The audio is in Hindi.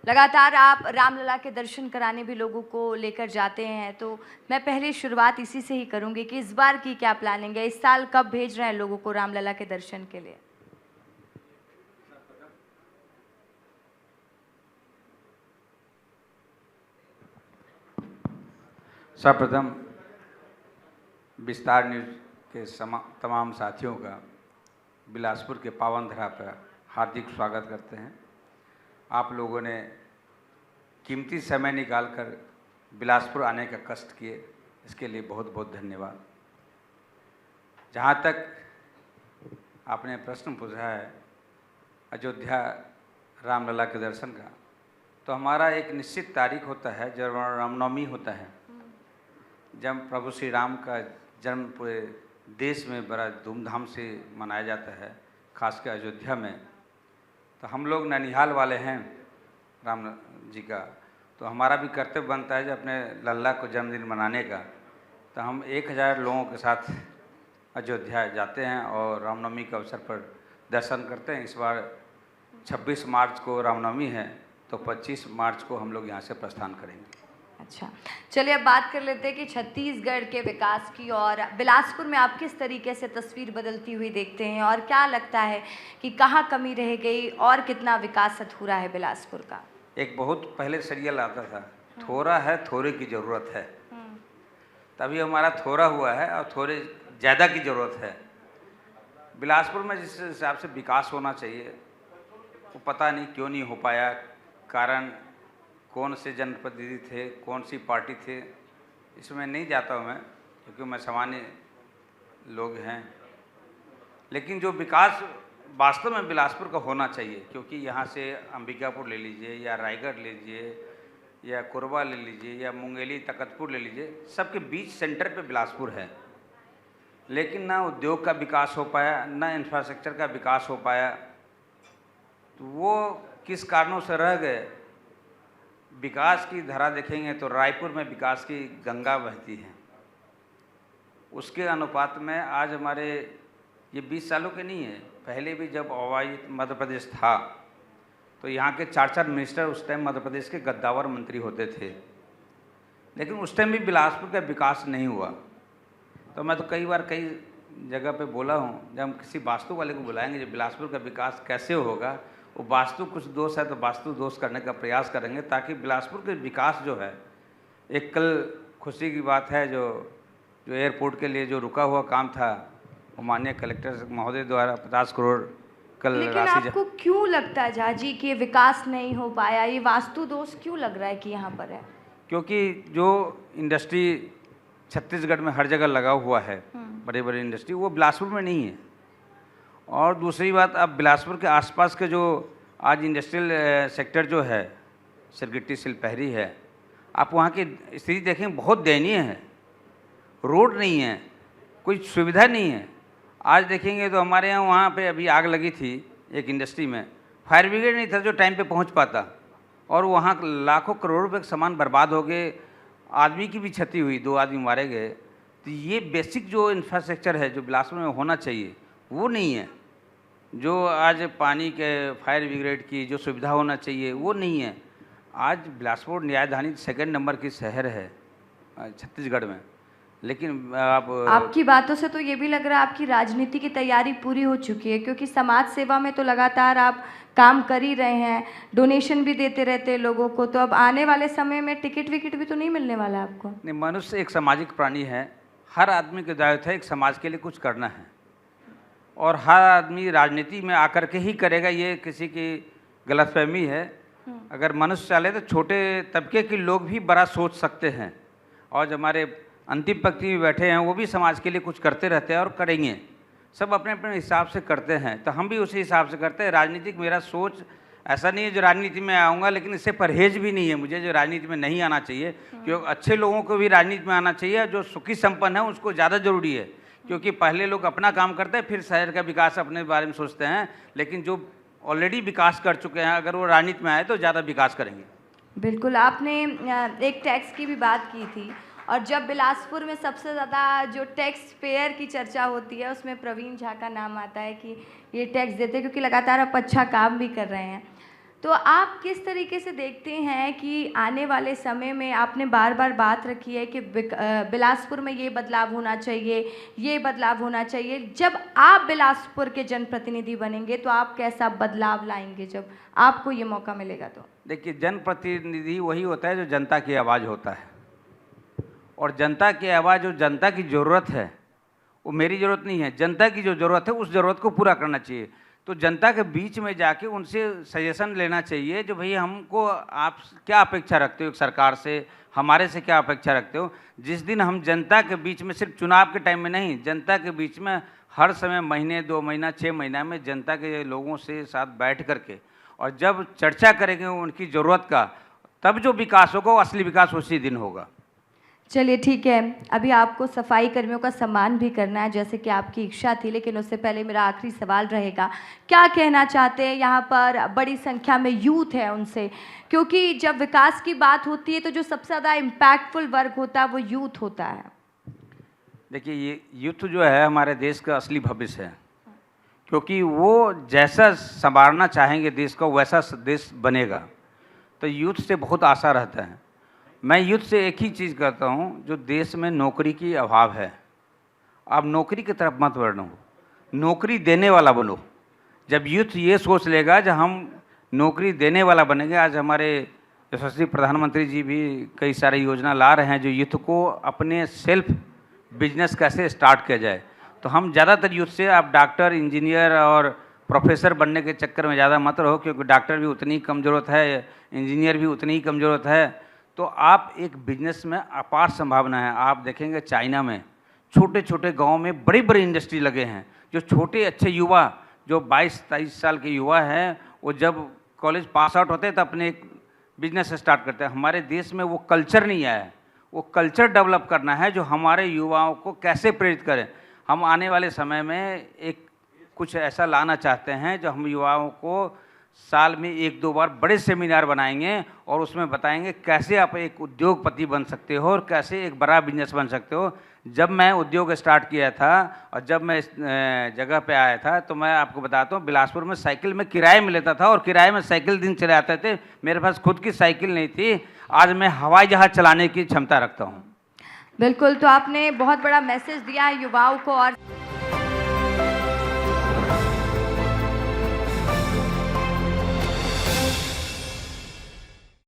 लगातार आप रामलला के दर्शन कराने भी लोगों को लेकर जाते हैं, तो मैं पहले शुरुआत इसी से ही करूंगी कि इस बार की क्या प्लानिंग है, इस साल कब भेज रहे हैं लोगों को रामलला के दर्शन के लिए? सर्वप्रथम विस्तार न्यूज के तमाम साथियों का बिलासपुर के पावन धरा पर हार्दिक स्वागत करते हैं। आप लोगों ने कीमती समय निकालकर बिलासपुर आने का कष्ट किए, इसके लिए बहुत बहुत धन्यवाद। जहाँ तक आपने प्रश्न पूछा है अयोध्या रामलला के दर्शन का, तो हमारा एक निश्चित तारीख होता है जब रामनवमी होता है, जब प्रभु श्री राम का जन्म पूरे देश में बड़ा धूमधाम से मनाया जाता है, खासकर अयोध्या में। तो हम लोग ननिहाल वाले हैं राम जी का, तो हमारा भी कर्तव्य बनता है जो अपने लल्ला को जन्मदिन मनाने का। तो हम 1000 लोगों के साथ अयोध्या जाते हैं और रामनवमी के अवसर पर दर्शन करते हैं। इस बार 26 मार्च को रामनवमी है, तो 25 मार्च को हम लोग यहाँ से प्रस्थान करेंगे। अच्छा, चलिए अब बात कर लेते हैं कि छत्तीसगढ़ के विकास की, और बिलासपुर में आप किस तरीके से तस्वीर बदलती हुई देखते हैं, और क्या लगता है कि कहाँ कमी रह गई और कितना विकास अधूरा है बिलासपुर का? एक बहुत पहले सीरियल आता था, थोड़ा है थोड़े की ज़रूरत है। तभी हमारा थोड़ा हुआ है और थोड़े ज़्यादा की ज़रूरत है। बिलासपुर में जिस हिसाब से विकास होना चाहिए वो पता नहीं क्यों नहीं हो पाया। कारण कौन से जनप्रतिनिधि थे, कौन सी पार्टी थे, इसमें नहीं जाता हूँ मैं, क्योंकि मैं सामान्य लोग हैं। लेकिन जो विकास वास्तव में बिलासपुर का होना चाहिए, क्योंकि यहाँ से अंबिकापुर ले लीजिए या रायगढ़ ले लीजिए या कोरबा ले लीजिए या मुंगेली तकतपुर ले लीजिए, सबके बीच सेंटर पे बिलासपुर है। लेकिन ना उद्योग का विकास हो पाया, ना इंफ्रास्ट्रक्चर का विकास हो पाया। तो वो किस कारणों से रह गए? विकास की धारा देखेंगे तो रायपुर में विकास की गंगा बहती है, उसके अनुपात में आज हमारे ये 20 सालों के नहीं है, पहले भी जब अवाई मध्य प्रदेश था तो यहाँ के 4 मिनिस्टर उस टाइम मध्य प्रदेश के गद्दावर मंत्री होते थे, लेकिन उस टाइम भी बिलासपुर का विकास नहीं हुआ। तो मैं तो कई बार कई जगह पे बोला हूँ, जब हम किसी वास्तु वाले को बुलाएंगे जो बिलासपुर का विकास कैसे होगा, वो वास्तु कुछ दोष है तो वास्तु दोष करने का प्रयास करेंगे, ताकि बिलासपुर के विकास जो है, एक कल खुशी की बात है जो एयरपोर्ट के लिए जो रुका हुआ काम था, वो माननीय कलेक्टर महोदय द्वारा 50 करोड़ कल लेकिन राशि। आपको क्यों लगता है झा जी कि ये विकास नहीं हो पाया, ये वास्तु दोष क्यों लग रहा है कि यहाँ पर है? क्योंकि जो इंडस्ट्री छत्तीसगढ़ में हर जगह लगा हुआ है, बड़े बड़े इंडस्ट्री, वो बिलासपुर में नहीं है। और दूसरी बात, अब बिलासपुर के आसपास के जो आज इंडस्ट्रियल सेक्टर जो है, सिरगिट्टी सिलपहरी है, आप वहाँ की स्थिति देखें, बहुत दयनीय है। रोड नहीं है, कोई सुविधा नहीं है। आज देखेंगे तो हमारे यहाँ वहाँ पे अभी आग लगी थी एक इंडस्ट्री में, फायर ब्रिगेड नहीं था जो टाइम पे पहुँच पाता, और वहाँ लाखों करोड़ रुपये के सामान बर्बाद हो गए, आदमी की भी क्षति हुई, 2 आदमी मारे गए। तो ये बेसिक जो इंफ्रास्ट्रक्चर है जो बिलासपुर में होना चाहिए वो नहीं है। जो आज पानी के फायर ब्रिगेड की जो सुविधा होना चाहिए वो नहीं है। आज बिलासपुर न्यायधानी 2nd नंबर की शहर है छत्तीसगढ़ में, लेकिन आपकी बातों से तो ये भी लग रहा है आपकी राजनीति की तैयारी पूरी हो चुकी है, क्योंकि समाज सेवा में तो लगातार आप काम कर ही रहे हैं, डोनेशन भी देते रहते हैं लोगों को, तो अब आने वाले समय में टिकट विकेट भी तो नहीं मिलने वाला है आपको? नहीं, मनुष्य एक सामाजिक प्राणी है, हर आदमी का दायित्व है एक समाज के लिए कुछ करना है, और हर आदमी राजनीति में आकर के ही करेगा, ये किसी की गलतफहमी है। अगर मनुष्य चाहे तो छोटे तबके के लोग भी बड़ा सोच सकते हैं, और जो हमारे अंतिम पंक्ति में बैठे हैं वो भी समाज के लिए कुछ करते रहते हैं और करेंगे। सब अपने अपने हिसाब से करते हैं, तो हम भी उसी हिसाब से करते हैं। राजनीतिक मेरा सोच ऐसा नहीं है जो राजनीति में आऊँगा, लेकिन इससे परहेज भी नहीं है मुझे जो राजनीति में नहीं आना चाहिए, क्योंकि अच्छे लोगों को भी राजनीति में आना चाहिए, जो सुखी संपन्न है उसको ज़्यादा जरूरी है, क्योंकि पहले लोग अपना काम करते हैं, फिर शहर का विकास अपने बारे में सोचते हैं। लेकिन जो ऑलरेडी विकास कर चुके हैं, अगर वो राजनीति में आए तो ज़्यादा विकास करेंगे। बिल्कुल, आपने एक टैक्स की भी बात की थी, और जब बिलासपुर में सबसे ज़्यादा जो टैक्स पेयर की चर्चा होती है उसमें प्रवीण झा का नाम आता है कि ये टैक्स देते हैं, क्योंकि लगातार आप अच्छा काम भी कर रहे हैं। तो आप किस तरीके से देखते हैं कि आने वाले समय में आपने बार बार बात रखी है कि बिलासपुर में ये बदलाव होना चाहिए, ये बदलाव होना चाहिए, जब आप बिलासपुर के जनप्रतिनिधि बनेंगे तो आप कैसा बदलाव लाएंगे जब आपको ये मौका मिलेगा? तो देखिए, जनप्रतिनिधि वही होता है जो जनता की आवाज़ होता है, और जनता की आवाज़, जो जनता की ज़रूरत है, वो मेरी ज़रूरत नहीं है, जनता की जो ज़रूरत है उस ज़रूरत को पूरा करना चाहिए। तो जनता के बीच में जाके उनसे सजेशन लेना चाहिए, जो भई हमको आप क्या अपेक्षा रखते हो एक सरकार से, हमारे से क्या अपेक्षा रखते हो। जिस दिन हम जनता के बीच में, सिर्फ चुनाव के टाइम में नहीं, जनता के बीच में हर समय, महीने 2 महीना 6 महीना में जनता के लोगों से साथ बैठ करके और जब चर्चा करेंगे उनकी ज़रूरत का, तब जो विकास होगा वो असली विकास उसी दिन होगा। चलिए ठीक है, अभी आपको सफाई कर्मियों का सम्मान भी करना है जैसे कि आपकी इच्छा थी, लेकिन उससे पहले मेरा आखिरी सवाल रहेगा, क्या कहना चाहते हैं? यहाँ पर बड़ी संख्या में यूथ है उनसे, क्योंकि जब विकास की बात होती है तो जो सबसे ज़्यादा इम्पैक्टफुल वर्ग होता है वो यूथ होता है। देखिए, ये यूथ जो है हमारे देश का असली भविष्य है, क्योंकि वो जैसा संवारना चाहेंगे देश को वैसा देश बनेगा। तो यूथ से बहुत आशा रहता है। मैं यूथ से एक ही चीज़ कहता हूँ, जो देश में नौकरी की अभाव है, आप नौकरी की तरफ मत बढ़ो, नौकरी देने वाला बनो। जब यूथ ये सोच लेगा जब हम नौकरी देने वाला बनेंगे, आज हमारे यशस्वी प्रधानमंत्री जी भी कई सारे योजना ला रहे हैं जो यूथ को अपने सेल्फ बिजनेस कैसे स्टार्ट किया जाए। तो हम ज़्यादातर यूथ से, आप डॉक्टर, इंजीनियर और प्रोफेसर बनने के चक्कर में ज़्यादा मत रहो, क्योंकि डॉक्टर भी उतनी ही कम ज़रूरत है, इंजीनियर भी उतनी ही कम ज़रूरत है। तो आप एक बिजनेस में अपार संभावना है। आप देखेंगे चाइना में छोटे छोटे गांव में बड़ी बड़ी इंडस्ट्री लगे हैं, जो छोटे अच्छे युवा, जो 22-23 साल के युवा हैं, वो जब कॉलेज पास आउट होते हैं तो अपने एक बिजनेस स्टार्ट करते हैं। हमारे देश में वो कल्चर नहीं आया है, वो कल्चर डेवलप करना है जो हमारे युवाओं को कैसे प्रेरित करें। हम आने वाले समय में एक कुछ ऐसा लाना चाहते हैं जो हम युवाओं को साल में 1-2 बार बड़े सेमिनार बनाएंगे और उसमें बताएंगे कैसे आप एक उद्योगपति बन सकते हो और कैसे एक बड़ा बिजनेस बन सकते हो। जब मैं उद्योग स्टार्ट किया था और जब मैं इस जगह पे आया था, तो मैं आपको बताता हूँ, बिलासपुर में साइकिल में किराए में लेता था और किराए में साइकिल दिन चले आते थे। मेरे पास खुद की साइकिल नहीं थी। आज मैं हवाई जहाज़ चलाने की क्षमता रखता हूँ। बिल्कुल, तो आपने बहुत बड़ा मैसेज दिया है युवाओं को। और